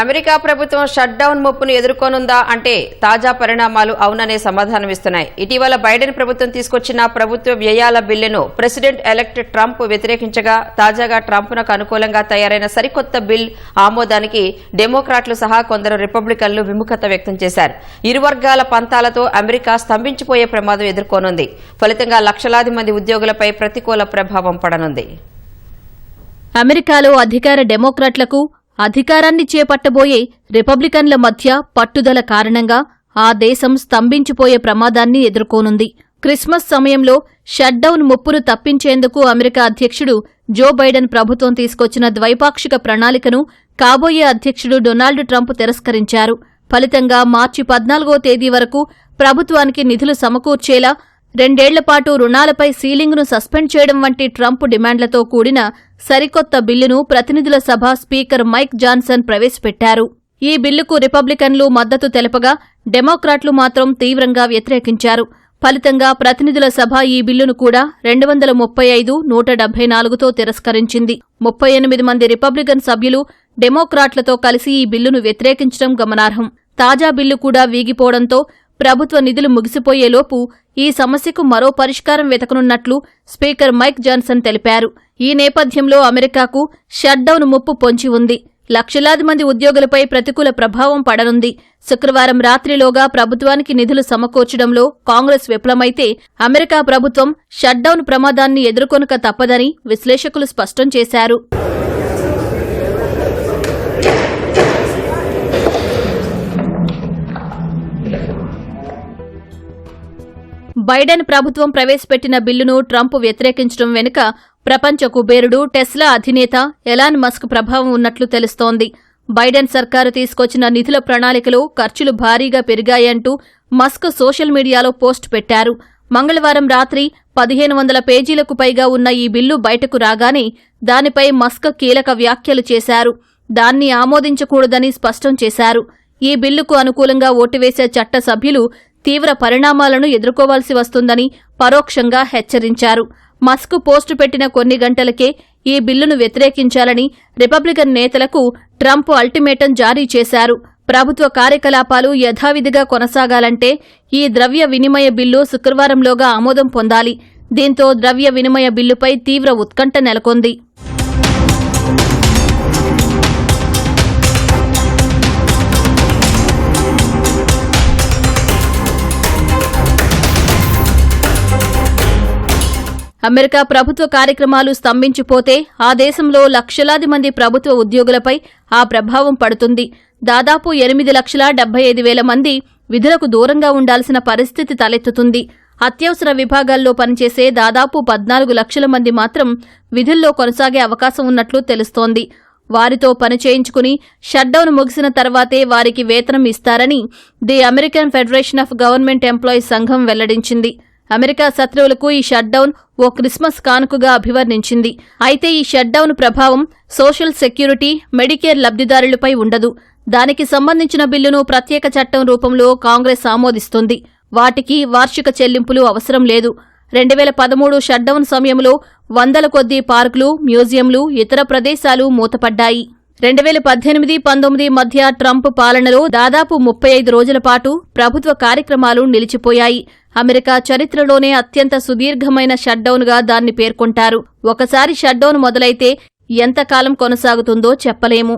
America ప్రభుత్వం shut down ముప్పును ఎదుర్కొనుందా అంటే తాజా పరిణామాలు అవుననే సమాధానమిస్తున్నాయి. ఇటీవల బైడెన్ ప్రభుత్వం తీసుకొచ్చిన ప్రభుత్వ వ్యయాల బిల్లును ప్రెసిడెంట్ ఎలెక్ట్ ట్రంప్ వ్యతిరేకించగా తాజాగా ట్రంప్నకు అనుకూలంగా తయారైన సరికొత్త బిల్ ఆమోదానికి డెమోక్రాట్లు సహా కొందరు రిపబ్లికన్లు విముఖత వ్యక్తం చేశారు. ఇరు వర్గాల పంతాలతో అమెరికా స్తంభించిపోయే ప్రమాదం ఎదుర్కొనుంది. ఫలితంగా లక్షలాది మంది ఉద్యోగులపై ప్రతికూల ప్రభావం పడనుంది. అమెరికాలో అధికార డెమోక్రాట్లకు అధికారాన్ని చేపట్టబోయే రిపబ్లికన్ల మధ్య పట్టుదల కారణంగా ఆ దేశం స్తంభించిపోయే ప్రమాదాన్ని ఎదుర్కోనుంది. క్రిస్మస్ సమయంలో షట్డౌన్ ముప్పును తప్పించేందుకు అమెరికా అధ్యక్షుడు జో బైడెన్ ప్రభుత్వం తీసుకొచ్చిన ద్వైపాక్షిక ప్రణాళికను కాబోయే అధ్యక్షుడు డొనాల్డ్ ట్రంప్ తిరస్కరించారు. ఫలితంగా మార్చి 14వ తేదీ వరకు ప్రభుత్వానికి నిధులు సమకూర్చేలా 2 ఏళ్లపాటు రుణాలపై సీలింగ్ను సస్పెండ్ చేయడం వంటి ట్రంప్ డిమాండ్లతో కూడిన సరికొత్త బిల్లును ప్రతినిధుల సభ స్పీకర్ మైక్ జాన్సన్ ప్రవేశపెట్టారు. ఈ బిల్లుకు రిపబ్లికన్లు మద్దతు తెలపగా డెమోక్రాట్లు మాత్రం తీవ్రంగా వ్యతిరేకించారు. ఫలితంగా ప్రతినిధుల సభ ఈ బిల్లును కూడా 235-174తో తిరస్కరించింది. 38 మంది రిపబ్లికన్ సభ్యులు డెమోక్రాట్లతో కలిసి ఈ బిల్లును వ్యతిరేకించడం గమనార్హం. తాజా బిల్లు కూడా వీగిపోవడంతో ప్రభుత్వ నిధులు ముగిసిపోయేలోపు ఈ సమస్యకు మరో పరిష్కారం వెతకనున్నట్లు స్పీకర్ మైక్ జాన్సన్ తెలిపారు. ఈ నేపథ్యంలో అమెరికాకు షట్డౌన్ ముప్పు పొంచి ఉంది. లక్షలాది మంది ఉద్యోగులపై ప్రతికూల ప్రభావం పడనుంది. శుక్రవారం రాత్రిలోగా ప్రభుత్వానికి నిధులు సమకూర్చడంలో కాంగ్రెస్ విఫలమైతే అమెరికా ప్రభుత్వం షట్డౌన్ ప్రమాదాన్ని ఎదుర్కొనక తప్పదని విశ్లేషకులు స్పష్టం చేశారు. బైడెన్ ప్రభుత్వం ప్రవేశపెట్టిన బిల్లును ట్రంప్ వ్యతిరేకించడం వెనుక ప్రపంచ కుబేరుడు టెస్లా అధినేత ఎలాన్ మస్క్ ప్రభావం ఉన్నట్లు తెలుస్తోంది. బైడెన్ సర్కారు తీసుకొచ్చిన నిధుల ప్రణాళికలో ఖర్చులు భారీగా పెరిగాయంటూ మస్క్ సోషల్ మీడియాలో పోస్ట్ పెట్టారు. మంగళవారం రాత్రి 1500 పేజీలకు పైగా ఉన్న ఈ బిల్లు బయటకు రాగానే దానిపై మస్క్ కీలక వ్యాఖ్యలు చేశారు. దాన్ని ఆమోదించకూడదని స్పష్టం చేశారు. ఈ బిల్లుకు అనుకూలంగా ఓటు వేసే చట్ట సభ్యులు తీవ్ర పరిణామాలను ఎదుర్కోవాల్సి వస్తుందని పరోక్షంగా హెచ్చరించారు. మస్క్ పోస్టు పెట్టిన కొన్ని గంటలకే ఈ బిల్లును వ్యతిరేకించాలని రిపబ్లికన్ నేతలకు ట్రంప్ అల్టిమేటం జారీ చేశారు. ప్రభుత్వ కార్యకలాపాలు యథావిధిగా కొనసాగాలంటే ఈ ద్రవ్య వినిమయ బిల్లు శుక్రవారంలోగా ఆమోదం పొందాలి. దీంతో ద్రవ్య వినిమయ బిల్లుపై తీవ్ర ఉత్కంఠ నెలకొంది. అమెరికా ప్రభుత్వ కార్యక్రమాలు స్తంభించిపోతే ఆ దేశంలో లక్షలాది మంది ప్రభుత్వ ఉద్యోగులపై ఆ ప్రభావం పడుతుంది. దాదాపు 8,75,000 మంది విధులకు దూరంగా ఉండాల్సిన పరిస్థితి తలెత్తుతుంది. అత్యవసర విభాగాల్లో పనిచేసే దాదాపు 14 లక్షల మంది మాత్రం విధుల్లో కొనసాగే అవకాశం ఉన్నట్లు తెలుస్తోంది. వారితో పని చేయించుకుని షట్డౌన్ ముగిసిన తర్వాతే వారికి వేతనం ఇస్తారని the American federation of government employees సంఘం వెల్లడించింది. అమెరికా శత్రువులకు ఈ షట్డౌన్ ఓ క్రిస్మస్ కానుకగా అభివర్ణించింది. అయితే ఈ షట్డౌన్ ప్రభావం సోషల్ సెక్యూరిటీ, మెడికేర్ లబ్ధిదారులపై ఉండదు. దానికి సంబంధించిన బిల్లును ప్రత్యేక చట్టం రూపంలో కాంగ్రెస్ ఆమోదిస్తుంది. వాటికి వార్షిక చెల్లింపులు అవసరం లేదు. 2013 షట్డౌన్ సమయంలో వందల కొద్దీ పార్కులు, మ్యూజియంలు, ఇతర ప్రదేశాలు మూతపడ్డాయి. 2018-19 మధ్య ట్రంప్ పాలనలో దాదాపు 35 రోజుల పాటు ప్రభుత్వ కార్యక్రమాలు నిలిచిపోయాయి. అమెరికా చరిత్రలోనే అత్యంత సుదీర్ఘమైన షట్డౌన్గా దాన్ని పేర్కొంటారు. ఒకసారి షట్డౌన్ మొదలైతే ఎంతకాలం కొనసాగుతుందో చెప్పలేము.